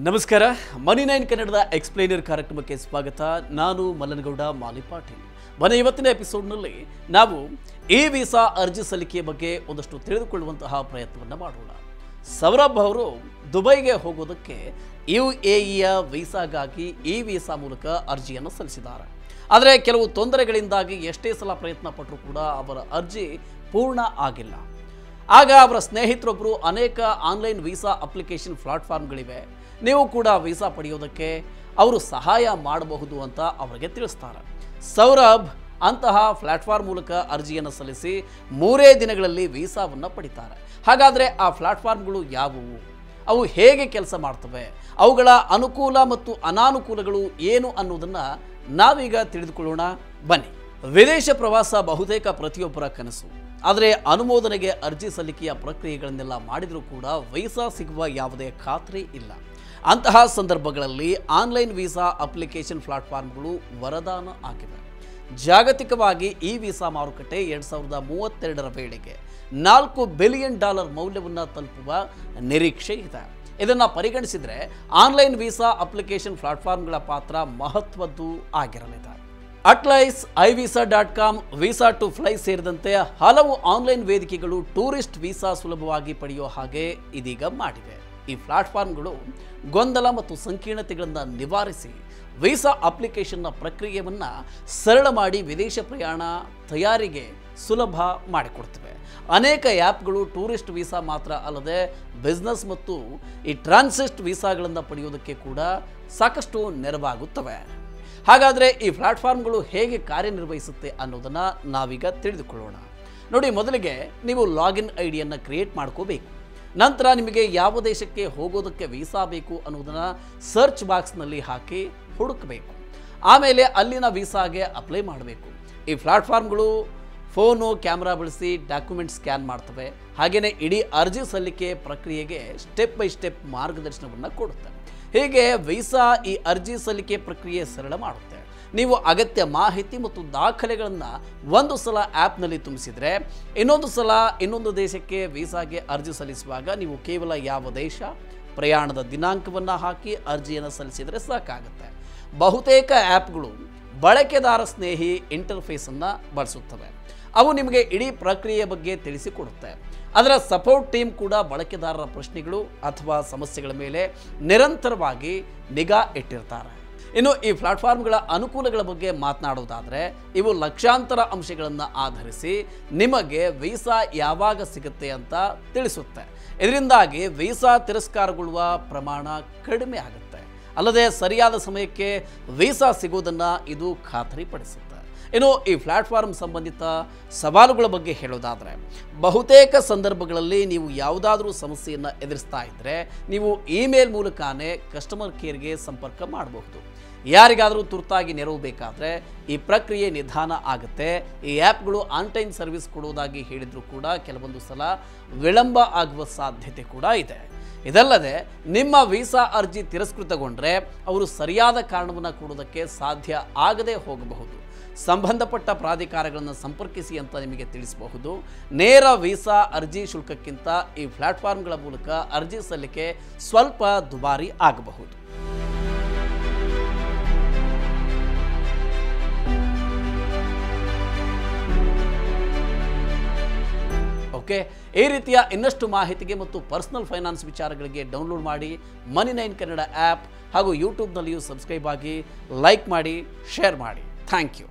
ನಮಸ್ಕಾರ ಮನಿ9 ಕನ್ನಡದ ಎಕ್ಸ್ಪ್ಲೇನರ್ ಕಾರ್ಯಕ್ರಮಕ್ಕೆ ಸ್ವಾಗತ. ನಾನು ಮಲ್ಲನಗೌಡ ಮಾಲಿಪಾಟೀಲ್. ಬನ್ನಿ, ಇವತ್ತಿನ ಎಪಿಸೋಡ್ನಲ್ಲಿ ನಾವು ಈ ವೀಸಾ ಅರ್ಜಿ ಸಲ್ಲಿಕೆಯ ಬಗ್ಗೆ ಒಂದಷ್ಟು ತಿಳಿದುಕೊಳ್ಳುವಂತಹ ಪ್ರಯತ್ನವನ್ನು ಮಾಡೋಣ. ಸೌರಭ್ ಅವರು ದುಬೈಗೆ ಹೋಗೋದಕ್ಕೆ UAEಯ ವೀಸಾಗಾಗಿ ಈ ವೀಸಾ ಮೂಲಕ ಅರ್ಜಿಯನ್ನು ಸಲ್ಲಿಸಿದ್ದಾರೆ. ಆದರೆ ಕೆಲವು ತೊಂದರೆಗಳಿಂದಾಗಿ ಎಷ್ಟೇ ಸಲ ಪ್ರಯತ್ನ ಪಟ್ಟರೂ ಕೂಡ ಅವರ ಅರ್ಜಿ ಪೂರ್ಣ ಆಗಿಲ್ಲ. ಆಗ ಅವರ ಸ್ನೇಹಿತರೊಬ್ಬರು ಅನೇಕ ಆನ್ಲೈನ್ ವೀಸಾ ಅಪ್ಲಿಕೇಶನ್ ಪ್ಲಾಟ್ಫಾರ್ಮ್ಗಳಿವೆ, ನೀವು ಕೂಡ ವೀಸಾ ಪಡೆಯೋದಕ್ಕೆ ಅವರು ಸಹಾಯ ಮಾಡಬಹುದು ಅಂತ ಅವರಿಗೆ ತಿಳಿಸ್ತಾರೆ. ಸೌರಭ್ ಅಂತಹ ಪ್ಲಾಟ್ಫಾರ್ಮ್ ಮೂಲಕ ಅರ್ಜಿಯನ್ನು ಸಲ್ಲಿಸಿ 3 ದಿನಗಳಲ್ಲಿ ವೀಸಾವನ್ನು ಪಡಿತಾರೆ. ಹಾಗಾದರೆ ಆ ಪ್ಲಾಟ್ಫಾರ್ಮ್ಗಳು ಯಾವುವು, ಅವು ಹೇಗೆ ಕೆಲಸ ಮಾಡ್ತವೆ, ಅವುಗಳ ಅನುಕೂಲ ಮತ್ತು ಅನಾನುಕೂಲಗಳು ಏನು ಅನ್ನೋದನ್ನು ನಾವೀಗ ತಿಳಿದುಕೊಳ್ಳೋಣ. ಬನ್ನಿ. ವಿದೇಶ ಪ್ರವಾಸ ಬಹುತೇಕ ಪ್ರತಿಯೊಬ್ಬರ ಕನಸು. ಆದರೆ ಅನುಮೋದನೆಗೆ ಅರ್ಜಿ ಸಲ್ಲಿಕೆಯ ಪ್ರಕ್ರಿಯೆಗಳನ್ನೆಲ್ಲ ಮಾಡಿದರೂ ಕೂಡ ವೀಸಾ ಸಿಗುವ ಯಾವುದೇ ಖಾತ್ರಿ ಇಲ್ಲ. ಅಂತಹ ಸಂದರ್ಭಗಳಲ್ಲಿ ಆನ್ಲೈನ್ ವೀಸಾ ಅಪ್ಲಿಕೇಶನ್ ಪ್ಲಾಟ್ಫಾರ್ಮ್ಗಳು ವರದಾನ ಆಗಿವೆ. ಜಾಗತಿಕವಾಗಿ ಈ ವೀಸಾ ಮಾರುಕಟ್ಟೆ 2032ರ ವೇಳೆಗೆ $4 ಬಿಲಿಯನ್ ಮೌಲ್ಯವನ್ನು ತಲುಪುವ ನಿರೀಕ್ಷೆ ಇದೆ. ಇದನ್ನು ಪರಿಗಣಿಸಿದರೆ ಆನ್ಲೈನ್ ವೀಸಾ ಅಪ್ಲಿಕೇಶನ್ ಪ್ಲಾಟ್ಫಾರ್ಮ್ಗಳ ಪಾತ್ರ ಮಹತ್ವದ್ದು ಆಗಿರಲಿದೆ. ಅಟ್ಲೈಸ್, iVisa.com, ವೀಸಾ ಟು ಫ್ಲೈ ಸೇರಿದಂತೆ ಹಲವು ಆನ್ಲೈನ್ ವೇದಿಕೆಗಳು ಟೂರಿಸ್ಟ್ ವೀಸಾ ಸುಲಭವಾಗಿ ಪಡೆಯುವ ಹಾಗೆ ಇದೀಗ ಮಾಡಿವೆ. ಈ ಪ್ಲಾಟ್ಫಾರ್ಮ್ಗಳು ಗೊಂದಲ ಮತ್ತು ಸಂಕೀರ್ಣತೆಗಳನ್ನು ನಿವಾರಿಸಿ ವೀಸಾ ಅಪ್ಲಿಕೇಶನ್ನ ಪ್ರಕ್ರಿಯೆಯನ್ನು ಸರಳ ಮಾಡಿ ವಿದೇಶ ಪ್ರಯಾಣ ತಯಾರಿಗೆ ಸುಲಭ ಮಾಡಿಕೊಡ್ತವೆ. ಅನೇಕ ಆ್ಯಪ್ಗಳು ಟೂರಿಸ್ಟ್ ವೀಸಾ ಮಾತ್ರ ಅಲ್ಲದೆ ಬಿಸ್ನೆಸ್ ಮತ್ತು ಈ ಟ್ರಾನ್ಸಿಟ್ ವೀಸಾಗಳನ್ನು ಪಡೆಯೋದಕ್ಕೆ ಕೂಡ ಸಾಕಷ್ಟು ನೆರವಾಗುತ್ತವೆ. ಹಾಗಾದರೆ ಈ ಪ್ಲಾಟ್ಫಾರ್ಮ್ಗಳು ಹೇಗೆ ಕಾರ್ಯನಿರ್ವಹಿಸುತ್ತೆ ಅನ್ನೋದನ್ನು ನಾವೀಗ ತಿಳಿದುಕೊಳ್ಳೋಣ. ನೋಡಿ, ಮೊದಲಿಗೆ ನೀವು ಲಾಗಿನ್ ಐಡಿಯನ್ನು ಕ್ರಿಯೇಟ್ ಮಾಡ್ಕೋಬೇಕು. ನಂತರ ನಿಮಗೆ ಯಾವ ದೇಶಕ್ಕೆ ಹೋಗೋದಕ್ಕೆ ವೀಸಾ ಬೇಕು ಅನ್ನೋದನ್ನು ಸರ್ಚ್ ಬಾಕ್ಸ್ನಲ್ಲಿ ಹಾಕಿ ಹುಡುಕಬೇಕು. ಆಮೇಲೆ ಅಲ್ಲಿನ ವೀಸಾಗೆ ಅಪ್ಲೈ ಮಾಡಬೇಕು. ಈ ಪ್ಲಾಟ್ಫಾರ್ಮ್ಗಳು ಫೋನು, ಕ್ಯಾಮ್ರಾ ಬಳಸಿ ಡಾಕ್ಯುಮೆಂಟ್ ಸ್ಕ್ಯಾನ್ ಮಾಡ್ತವೆ. ಹಾಗೆಯೇ ಇಡೀ ಅರ್ಜಿ ಸಲ್ಲಿಕೆ ಪ್ರಕ್ರಿಯೆಗೆ ಸ್ಟೆಪ್ ಬೈ ಸ್ಟೆಪ್ ಮಾರ್ಗದರ್ಶನವನ್ನು ಕೊಡುತ್ತೆ. ಹೀಗೆ ವೀಸಾ ಈ ಅರ್ಜಿ ಸಲ್ಲಿಕೆ ಪ್ರಕ್ರಿಯೆ ಸರಳ ಮಾಡುತ್ತೆ. ನೀವು ಅಗತ್ಯ ಮಾಹಿತಿ ಮತ್ತು ದಾಖಲೆಗಳನ್ನು ಒಂದು ಸಲ ಆ್ಯಪ್ನಲ್ಲಿ ತುಂಬಿಸಿದರೆ ಇನ್ನೊಂದು ಸಲ ಇನ್ನೊಂದು ದೇಶಕ್ಕೆ ವೀಸಾಗೆ ಅರ್ಜಿ ಸಲ್ಲಿಸುವಾಗ ನೀವು ಕೇವಲ ಯಾವ ದೇಶ, ಪ್ರಯಾಣದ ದಿನಾಂಕವನ್ನು ಹಾಕಿ ಅರ್ಜಿಯನ್ನು ಸಲ್ಲಿಸಿದರೆ ಸಾಕಾಗುತ್ತೆ. ಬಹುತೇಕ ಆ್ಯಪ್ಗಳು ಬಳಕೆದಾರ ಸ್ನೇಹಿ ಇಂಟರ್ಫೇಸನ್ನು ಬಳಸುತ್ತವೆ. ಅವು ನಿಮಗೆ ಇಡೀ ಪ್ರಕ್ರಿಯೆಯ ಬಗ್ಗೆ ತಿಳಿಸಿಕೊಡುತ್ತೆ. ಅದರ ಸಪೋರ್ಟ್ ಟೀಮ್ ಕೂಡ ಬಳಕೆದಾರರ ಪ್ರಶ್ನೆಗಳು ಅಥವಾ ಸಮಸ್ಯೆಗಳ ಮೇಲೆ ನಿರಂತರವಾಗಿ ನಿಗಾ ಇಟ್ಟಿರ್ತಾರೆ. ಇನ್ನು ಈ ಪ್ಲಾಟ್ಫಾರ್ಮ್ಗಳ ಅನುಕೂಲಗಳ ಬಗ್ಗೆ ಮಾತನಾಡೋದಾದರೆ, ಇವು ಲಕ್ಷಾಂತರ ಅಂಶಗಳನ್ನು ಆಧರಿಸಿ ನಿಮಗೆ ವೀಸಾ ಯಾವಾಗ ಸಿಗುತ್ತೆ ಅಂತ ತಿಳಿಸುತ್ತೆ. ಇದರಿಂದಾಗಿ ವೀಸಾ ತಿರಸ್ಕಾರಗೊಳ್ಳುವ ಪ್ರಮಾಣ ಕಡಿಮೆ ಆಗುತ್ತೆ. ಅಲ್ಲದೆ ಸರಿಯಾದ ಸಮಯಕ್ಕೆ ವೀಸಾ ಸಿಗೋದನ್ನು ಇದು ಖಾತರಿಪಡಿಸುತ್ತೆ. ಇನ್ನು ಈ ಪ್ಲಾಟ್ಫಾರ್ಮ್ ಸಂಬಂಧಿತ ಸವಾಲುಗಳ ಬಗ್ಗೆ ಹೇಳೋದಾದರೆ, ಬಹುತೇಕ ಸಂದರ್ಭಗಳಲ್ಲಿ ನೀವು ಯಾವುದಾದ್ರೂ ಸಮಸ್ಯೆಯನ್ನು ಎದುರಿಸ್ತಾ ಇದ್ದರೆ ನೀವು ಇಮೇಲ್ ಮೂಲಕನೇ ಕಸ್ಟಮರ್ ಕೇರ್ಗೆ ಸಂಪರ್ಕ ಮಾಡಬಹುದು. ಯಾರಿಗಾದರೂ ತುರ್ತಾಗಿ ನೆರವು ಬೇಕಾದರೆ ಈ ಪ್ರಕ್ರಿಯೆ ನಿಧಾನ ಆಗುತ್ತೆ. ಈ ಆ್ಯಪ್ಗಳು ಆನ್ ಟೈಮ್ ಸರ್ವಿಸ್ ಕೊಡೋದಾಗಿ ಹೇಳಿದರೂ ಕೂಡ ಕೆಲವೊಂದು ಸಲ ವಿಳಂಬ ಆಗುವ ಸಾಧ್ಯತೆ ಕೂಡ ಇದೆ. ಇದಲ್ಲದೆ ನಿಮ್ಮ ವೀಸಾ ಅರ್ಜಿ ತಿರಸ್ಕೃತಗೊಂಡ್ರೆ ಅವರು ಸರಿಯಾದ ಕಾರಣವನ್ನು ಕೊಡೋದಕ್ಕೆ ಸಾಧ್ಯ ಆಗದೆ ಹೋಗಬಹುದು. ಸಂಬಂಧಪಟ್ಟ ಪ್ರಾಧಿಕಾರಗಳನ್ನು ಸಂಪರ್ಕಿಸಿ ಅಂತ ನಿಮಗೆ ತಿಳಿಸಬಹುದು. ನೇರ ವೀಸಾ ಅರ್ಜಿ ಶುಲ್ಕಕ್ಕಿಂತ ಈ ಪ್ಲಾಟ್ಫಾರ್ಮ್ಗಳ ಮೂಲಕ ಅರ್ಜಿ ಸಲ್ಲಿಕೆ ಸ್ವಲ್ಪ ದುಬಾರಿ ಆಗಬಹುದು. ಓಕೆ, ಈ ರೀತಿಯ ಇನ್ನಷ್ಟು ಮಾಹಿತಿಗೆ ಮತ್ತು ಪರ್ಸನಲ್ ಫೈನಾನ್ಸ್ ವಿಚಾರಗಳಿಗೆ ಡೌನ್ಲೋಡ್ ಮಾಡಿ ಮನಿ9 ಕನ್ನಡ ಆ್ಯಪ್ ಹಾಗೂ ಯೂಟ್ಯೂಬ್ನಲ್ಲಿಯೂ ಸಬ್ಸ್ಕ್ರೈಬ್ ಆಗಿ, ಲೈಕ್ ಮಾಡಿ, ಶೇರ್ ಮಾಡಿ. Thank you.